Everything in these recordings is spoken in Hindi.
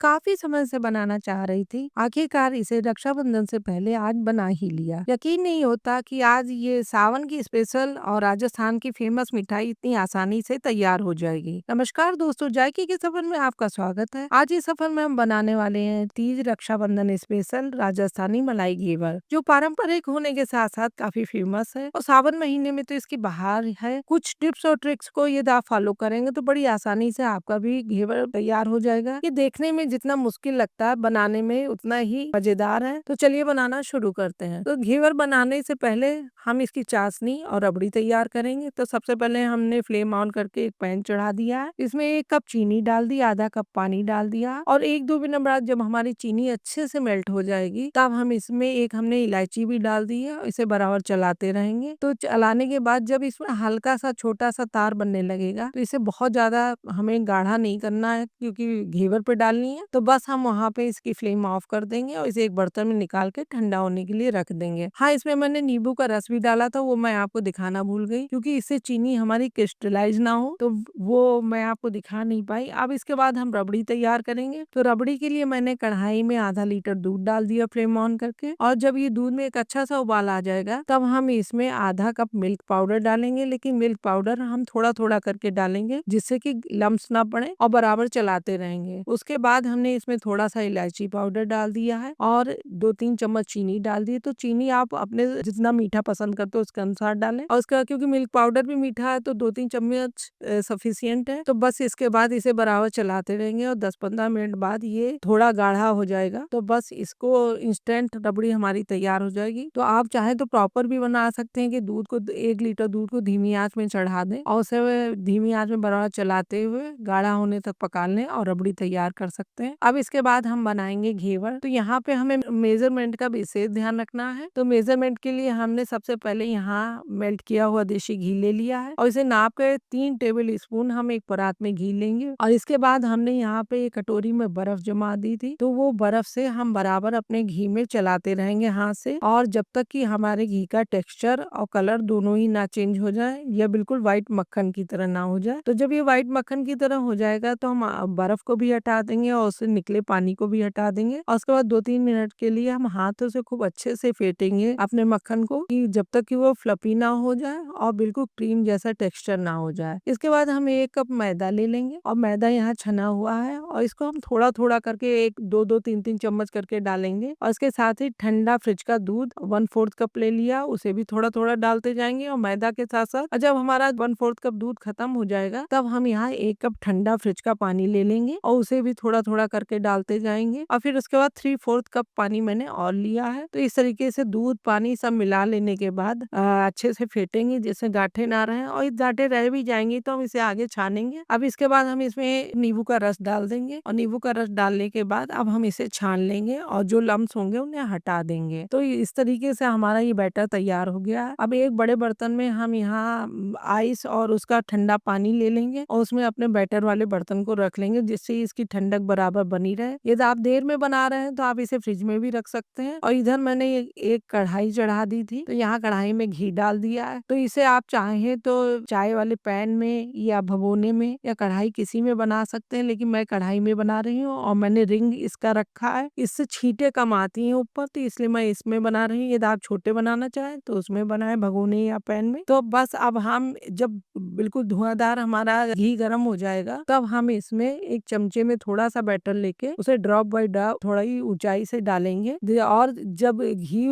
काफी समय से बनाना चाह रही थी। आखिरकार इसे रक्षाबंधन से पहले आज बना ही लिया। यकीन नहीं होता कि आज ये सावन की स्पेशल और राजस्थान की फेमस मिठाई इतनी आसानी से तैयार हो जाएगी। नमस्कार दोस्तों, जायके के सफर में आपका स्वागत है। आज इस सफर में हम बनाने वाले हैं तीज रक्षाबंधन स्पेशल राजस्थानी मलाई घेवर, जो पारंपरिक होने के साथ साथ काफी फेमस है और सावन महीने में तो इसकी बहार है। कुछ टिप्स और ट्रिक्स को यदि आप फॉलो करेंगे तो बड़ी आसानी से आपका भी घेवर तैयार हो जाएगा। ये देखने में जितना मुश्किल लगता है, बनाने में उतना ही मजेदार है। तो चलिए बनाना शुरू करते हैं। तो घेवर बनाने से पहले हम इसकी चाशनी और रबड़ी तैयार करेंगे। तो सबसे पहले हमने फ्लेम ऑन करके एक पैन चढ़ा दिया है। इसमें 1 कप चीनी डाल दी, आधा कप पानी डाल दिया और 1-2 मिनट बाद जब हमारी चीनी अच्छे से मेल्ट हो जाएगी तब हम इसमें हमने इलायची भी डाल दी है। इसे बराबर चलाते रहेंगे। तो चलाने के बाद जब इसमें हल्का सा छोटा सा तार बनने लगेगा तो इसे बहुत ज्यादा हमें गाढ़ा नहीं करना है, क्योंकि घेवर पे डालनी है। तो बस हम वहाँ पे इसकी फ्लेम ऑफ कर देंगे और इसे एक बर्तन में निकाल के ठंडा होने के लिए रख देंगे। हाँ, इसमें मैंने नींबू का रस भी डाला था, वो मैं आपको दिखाना भूल गई, क्योंकि इससे चीनी हमारी क्रिस्टलाइज ना हो, तो वो मैं आपको दिखा नहीं पाई। अब इसके बाद हम रबड़ी तैयार करेंगे। तो रबड़ी के लिए मैंने कढ़ाई में आधा लीटर दूध डाल दिया फ्लेम ऑन करके, और जब ये दूध में एक अच्छा सा उबाल आ जाएगा तब हम इसमें आधा कप मिल्क पाउडर डालेंगे। लेकिन मिल्क पाउडर हम थोड़ा थोड़ा करके डालेंगे, जिससे कि लम्स ना पड़े, और बराबर चलाते रहेंगे। उसके बाद हमने इसमें थोड़ा सा इलायची पाउडर डाल दिया है और 2-3 चम्मच चीनी डाल दी। तो चीनी आप अपने जितना मीठा पसंद करते हो उसके अनुसार डालें, और उसका क्योंकि मिल्क पाउडर भी मीठा है तो 2-3 चम्मच सफिशियंट है। तो बस इसके बाद इसे बराबर चलाते रहेंगे और 10-15 मिनट बाद ये थोड़ा गाढ़ा हो जाएगा। तो बस इसको इंस्टेंट रबड़ी हमारी तैयार हो जाएगी। तो आप चाहे तो प्रॉपर भी बना सकते हैं कि दूध को 1 लीटर दूध को धीमी आंच में चढ़ा दें और उसे धीमी आंच में बराबर चलाते हुए गाढ़ा होने तक पका लें और रबड़ी तैयार कर सकते हैं। अब इसके बाद हम बनाएंगे घेवर। तो यहाँ पे हमें मेजरमेंट का विशेष ध्यान रखना है। तो मेजरमेंट के लिए हमने सबसे पहले यहाँ मेल्ट किया हुआ देशी घी ले लिया है और इसे नाप कर 3 टेबल स्पून हम एक परात में घी लेंगे। और इसके बाद हमने यहाँ पे एक कटोरी में बर्फ जमा दी थी, तो वो बर्फ से हम बराबर अपने घी में चलाते रहेंगे हाथ से, और जब तक कि हमारे घी का टेक्सचर और कलर दोनों ही ना चेंज हो जाए, या बिल्कुल व्हाइट मक्खन की तरह ना हो जाए। तो जब ये व्हाइट मक्खन की तरह हो जाएगा तो हम बर्फ को भी हटा देंगे और उससे निकले पानी को भी हटा देंगे, और उसके बाद 2-3 मिनट के लिए हम हाथों से खूब अच्छे से फेंटेंगे अपने मक्खन को, कि जब तक कि वो फ्लफी ना हो जाए और बिल्कुल क्रीम जैसा टेक्सचर ना हो जाए। इसके बाद हम 1 कप मैदा ले लेंगे, और मैदा यहाँ छना हुआ है और इसको हम थोड़ा थोड़ा करके 1-2-2 3-3 चम्मच करके डालेंगे। और इसके साथ ही ठंडा फ्रिज का दूध 1/4 कप ले लिया, उसे भी थोड़ा थोड़ा डालते जाएंगे और मैदा के साथ साथ। और जब हमारा 1/4 कप दूध खत्म हो जाएगा तब हम यहाँ 1 कप ठंडा फ्रिज का पानी ले लेंगे और उसे भी थोड़ा थोड़ा करके डालते जाएंगे। और फिर उसके बाद 3/4 कप पानी मैंने और लिया है। तो इस तरीके से दूध पानी सब मिला लेने के बाद अच्छे से फेंटेंगे, जिससे गांठें ना रहे, और ये गांठें रह भी जाएंगी तो हम इसे आगे छानेंगे। अब इसके बाद हम इसमें नींबू का रस डाल देंगे, और नींबू का रस डालने के बाद अब हम इसे छान लेंगे और जो लम्स होंगे उन्हें हटा देंगे। तो इस तरीके से हमारा ये बैटर तैयार हो गया है। अब एक बड़े बर्तन में हम यहाँ आइस और उसका ठंडा पानी ले लेंगे और उसमें अपने बैटर वाले बर्तन को रख लेंगे, जिससे इसकी ठंडक बराबर बनी रहे। यदि आप देर में बना रहे हैं तो आप इसे फ्रिज में भी रख सकते हैं। और इधर मैंने एक कढ़ाई चढ़ा दी थी, तो यहाँ कढ़ाई में घी डाल दिया है। तो इसे आप चाहें तो चाय वाले पैन में या भगोने में या कढ़ाई किसी में बना सकते हैं, लेकिन मैं कढ़ाई में बना रही हूँ और मैंने रिंग इसका रखा है, इससे छींटे कम आती हैं ऊपर, तो इसलिए मैं इसमें बना रही हूँ। यदि आप छोटे बनाना चाहें तो उसमें बनाए, भगोने या पैन में। तो बस अब हम जब बिल्कुल धुआंधार हमारा घी गर्म हो जाएगा तब हम इसमें एक चमचे में थोड़ा सा बैटर लेके उसे ड्रॉप बाय ड्रॉप थोड़ा ही ऊंचाई से डालेंगे, और जब घी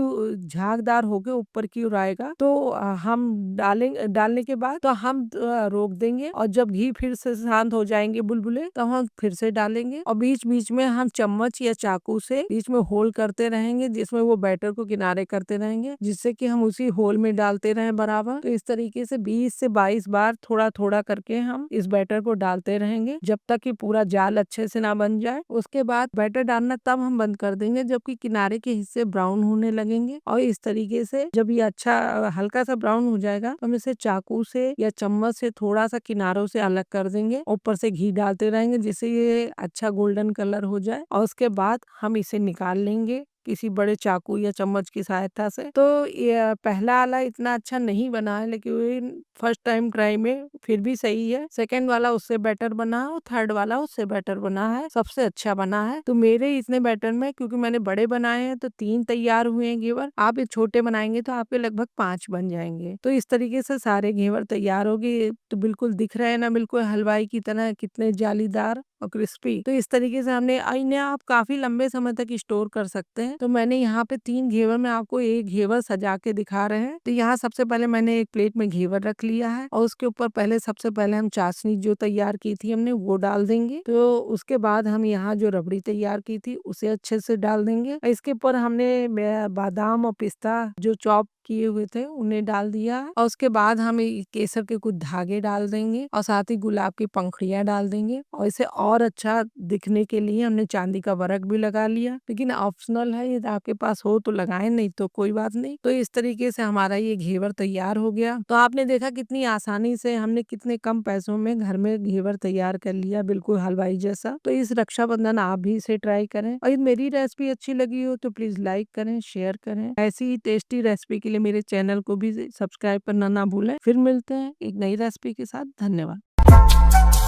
झागदार होके ऊपर की ओर आएगा तो हम डालने के बाद तो हम रोक देंगे, और जब घी फिर से शांत हो जाएंगे बुलबुले तो हम फिर से डालेंगे, और बीच बीच में हम चम्मच या चाकू से बीच में होल करते रहेंगे, जिसमें वो बैटर को किनारे करते रहेंगे, जिससे कि हम उसी होल में डालते रहें बराबर। तो इस तरीके से 20 से 22 बार थोड़ा थोड़ा करके हम इस बैटर को डालते रहेंगे जब तक कि पूरा जाल अच्छे से ना बन जाए। उसके बाद बैटर डालना तब हम बंद कर देंगे जबकि किनारे के हिस्से ब्राउन होने लगेंगे, और इस तरीके से जब ये अच्छा हल्का सा ब्राउन हो जाएगा तो हम इसे चाकू से या चम्मच से थोड़ा सा किनारों से अलग कर देंगे, ऊपर से घी डालते रहेंगे जिससे ये अच्छा गोल्डन कलर हो जाए, और उसके बाद हम इसे निकाल लेंगे किसी बड़े चाकू या चम्मच की सहायता से। तो ये पहला वाला इतना अच्छा नहीं बना है, लेकिन फर्स्ट टाइम ट्राई में फिर भी सही है। सेकंड वाला उससे बेटर बना है और थर्ड वाला उससे बेटर बना है, सबसे अच्छा बना है। तो मेरे इतने बेटर में, क्योंकि मैंने बड़े बनाए हैं तो 3 तैयार हुए हैं घेवर। आप ये छोटे बनाएंगे तो आपके लगभग 5 बन जाएंगे। तो इस तरीके से सारे घेवर तैयार हो गए। तो बिल्कुल दिख रहे हैं ना, बिल्कुल हलवाई की तरह, कितने जालीदार और क्रिस्पी। तो इस तरीके से हमने इन्हें आप काफी लंबे समय तक स्टोर कर सकते हैं। तो मैंने यहाँ पे 3 घेवर में आपको एक घेवर सजा के दिखा रहे हैं। तो यहाँ सबसे पहले मैंने एक प्लेट में घेवर रख लिया है और उसके ऊपर सबसे पहले हम चाशनी जो तैयार की थी हमने वो डाल देंगे। तो उसके बाद हम यहाँ जो रबड़ी तैयार की थी उसे अच्छे से डाल देंगे। इसके ऊपर हमने बादाम और पिस्ता जो चॉप किए हुए थे उन्हें डाल दिया है और उसके बाद हम केसर के कुछ धागे डाल देंगे और साथ ही गुलाब की पंखुड़ियां डाल देंगे। और इसे और अच्छा दिखने के लिए हमने चांदी का वर्क भी लगा लिया, लेकिन ऑप्शनल है, ये आपके पास हो तो लगाएं, नहीं तो कोई बात नहीं। तो इस तरीके से हमारा ये घेवर तैयार हो गया। तो आपने देखा कितनी आसानी से हमने कितने कम पैसों में घर में घेवर तैयार कर लिया, बिल्कुल हलवाई जैसा। तो इस रक्षाबंधन आप भी इसे ट्राई करें और यदि मेरी रेसिपी अच्छी लगी हो तो प्लीज लाइक करें, शेयर करें। ऐसी ही टेस्टी रेसिपी के लिए मेरे चैनल को भी सब्सक्राइब करना ना भूलें। फिर मिलते हैं एक नई रेसिपी के साथ। धन्यवाद।